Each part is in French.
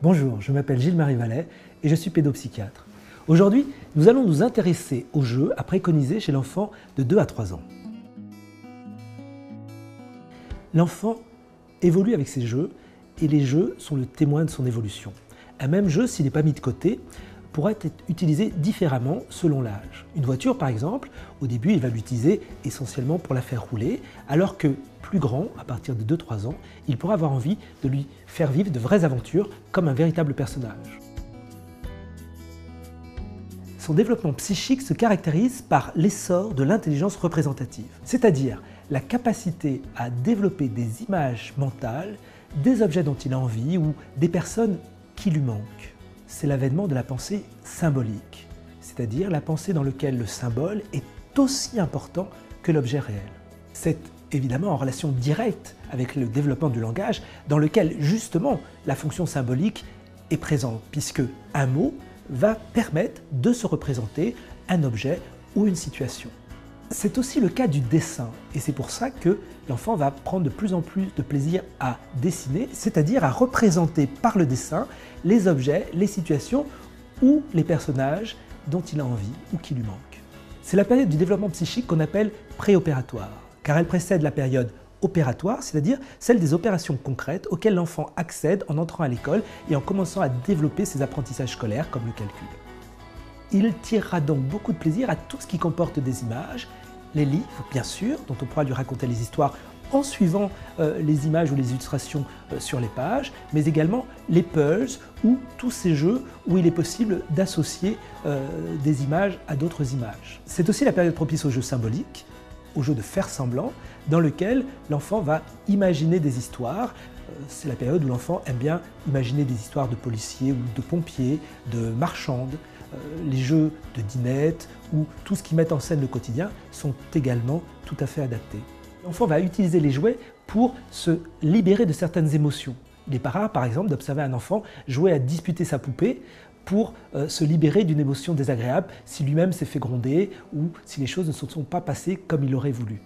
Bonjour, je m'appelle Gilles-Marie Vallet et je suis pédopsychiatre. Aujourd'hui, nous allons nous intéresser aux jeux à préconiser chez l'enfant de 2 à 3 ans. L'enfant évolue avec ses jeux et les jeux sont le témoin de son évolution. Un même jeu, s'il n'est pas mis de côté, pourra être utilisé différemment selon l'âge. Une voiture, par exemple, au début, il va l'utiliser essentiellement pour la faire rouler, alors que plus grand, à partir de 2-3 ans, il pourra avoir envie de lui faire vivre de vraies aventures comme un véritable personnage. Son développement psychique se caractérise par l'essor de l'intelligence représentative, c'est-à-dire la capacité à développer des images mentales, des objets dont il a envie ou des personnes qui lui manquent. C'est l'avènement de la pensée symbolique, c'est-à-dire la pensée dans laquelle le symbole est aussi important que l'objet réel. C'est évidemment en relation directe avec le développement du langage, dans lequel justement la fonction symbolique est présente, puisque un mot va permettre de se représenter un objet ou une situation. C'est aussi le cas du dessin, et c'est pour ça que l'enfant va prendre de plus en plus de plaisir à dessiner, c'est-à-dire à représenter par le dessin les objets, les situations ou les personnages dont il a envie ou qui lui manquent. C'est la période du développement psychique qu'on appelle préopératoire, car elle précède la période opératoire, c'est-à-dire celle des opérations concrètes auxquelles l'enfant accède en entrant à l'école et en commençant à développer ses apprentissages scolaires comme le calcul. Il tirera donc beaucoup de plaisir à tout ce qui comporte des images, les livres bien sûr, dont on pourra lui raconter les histoires en suivant les images ou les illustrations sur les pages, mais également les puzzles ou tous ces jeux où il est possible d'associer des images à d'autres images. C'est aussi la période propice aux jeux symboliques, aux jeux de faire semblant, dans lequel l'enfant va imaginer des histoires. C'est la période où l'enfant aime bien imaginer des histoires de policiers ou de pompiers, de marchandes. Les jeux de dinette ou tout ce qui met en scène le quotidien sont également tout à fait adaptés. L'enfant va utiliser les jouets pour se libérer de certaines émotions. Il n'est pas rare, par exemple, d'observer un enfant jouer à disputer sa poupée pour se libérer d'une émotion désagréable si lui-même s'est fait gronder ou si les choses ne se sont pas passées comme il aurait voulu.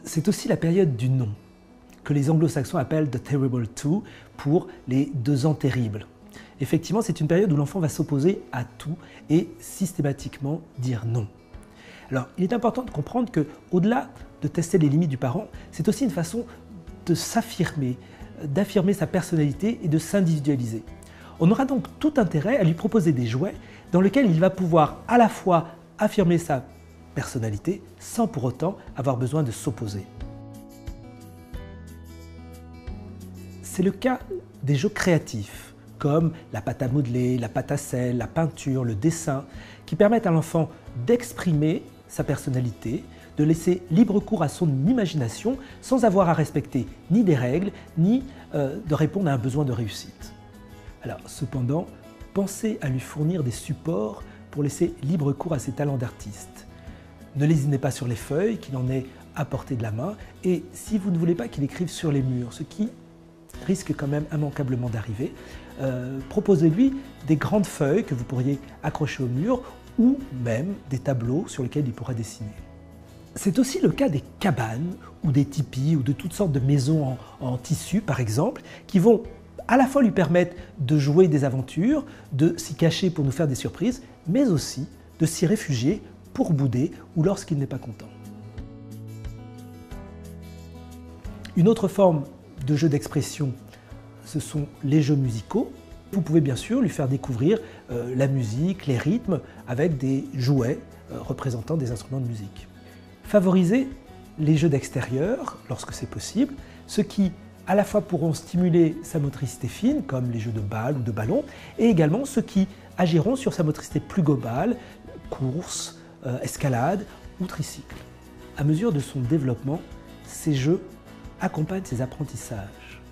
C'est aussi la période du non, que les anglo-saxons appellent « the terrible two » pour les 2 ans terribles. Effectivement, c'est une période où l'enfant va s'opposer à tout et systématiquement dire non. Alors, il est important de comprendre qu'au-delà de tester les limites du parent, c'est aussi une façon de s'affirmer, d'affirmer sa personnalité et de s'individualiser. On aura donc tout intérêt à lui proposer des jouets dans lesquels il va pouvoir à la fois affirmer sa personnalité sans pour autant avoir besoin de s'opposer. C'est le cas des jeux créatifs, comme la pâte à modeler, la pâte à sel, la peinture, le dessin, qui permettent à l'enfant d'exprimer sa personnalité, de laisser libre cours à son imagination sans avoir à respecter ni des règles, ni de répondre à un besoin de réussite. Alors, cependant, pensez à lui fournir des supports pour laisser libre cours à ses talents d'artiste. Ne lésinez pas sur les feuilles, qu'il en ait à portée de la main, et si vous ne voulez pas qu'il écrive sur les murs, ce qui risque quand même immanquablement d'arriver, proposez-lui des grandes feuilles que vous pourriez accrocher au mur ou même des tableaux sur lesquels il pourra dessiner. C'est aussi le cas des cabanes ou des tipis ou de toutes sortes de maisons en tissu par exemple, qui vont à la fois lui permettre de jouer des aventures, de s'y cacher pour nous faire des surprises, mais aussi de s'y réfugier pour bouder ou lorsqu'il n'est pas content. Une autre forme de jeu d'expression, ce sont les jeux musicaux. Vous pouvez bien sûr lui faire découvrir la musique, les rythmes, avec des jouets représentant des instruments de musique. Favorisez les jeux d'extérieur, lorsque c'est possible, ceux qui à la fois pourront stimuler sa motricité fine, comme les jeux de balles ou de ballon, et également ceux qui agiront sur sa motricité plus globale, course, escalade ou tricycle. À mesure de son développement, ces jeux accompagnent ses apprentissages.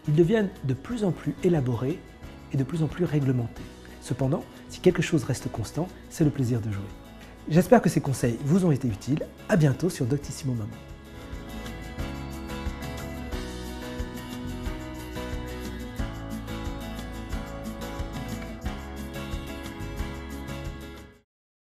Ils deviennent de plus en plus élaborés et de plus en plus réglementés. Cependant, si quelque chose reste constant, c'est le plaisir de jouer. J'espère que ces conseils vous ont été utiles. À bientôt sur Doctissimo Maman.